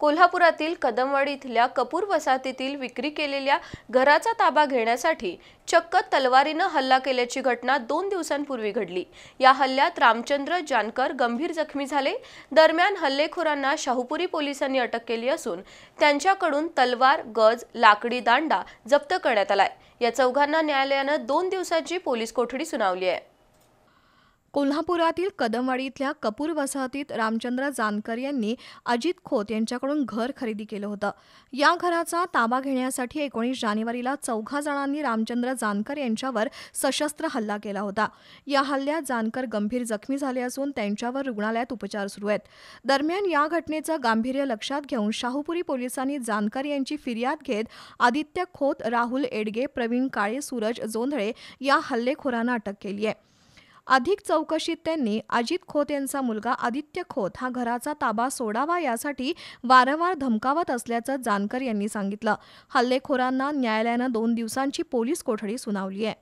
कोल्हापुरातील कदमवाडी इथल्या कपूर वसाहतीतील विक्री केलेल्या घराचा ताबा घेण्यासाठी चक्क तलवारीनं हल्ला केल्याची घटना 2 दिवसांपूर्वी घडली। या हल्ल्यात रामचंद्र जानकर गंभीर जखमी झाले। दरम्यान हल्लेखोरांना शाहूपुरी पोलिसांनी अटक केली असून त्यांच्याकडून तलवार, गज, लाकडी दांडा जप्त करण्यात आलाय। या चौघांना न्यायालयानं 2 दिवसांची पोलीस कोठडी सुनावली आहे। कोल्हापुरातील कदमवाडी इथल्या कपूर वसाहतीत रामचंद्र जानकर यांनी अजित खोत यांच्याकडून घर खरेदी केलं होतं। या घराचा ताबा घेण्यासाठी 19 जानेवारीला 4 जणांनी रामचंद्र जानकर यांच्यावर सशस्त्र हल्ला केला होता। या हल्ल्यात जानकर गंभीर जखमी झाले असून त्यांच्यावर रुग्णालयात उपचार सुरू आहेत। दरम्यान या घटनेचं गांभीर्य लक्षात घेऊन शाहूपुरी पोलिसांनी जानकर यांची फिर्याद घेत आदित्य खोत, राहुल एडगे, प्रवीण काळे, सूरज जोंधळे या हल्लेखोरांना अटक केली आहे। अधिक चौकशीत त्यांनी अजित खोत यांचा मुलगा आदित्य खोत हा घराचा ताबा सोडावा यासाठी वारंवार धमकावत असल्याचं जानकर यांनी सांगितलं। हल्लेखोरांना न्यायालयानं 2 दिवसांची पोलीस कोठडी सुनावली आहे।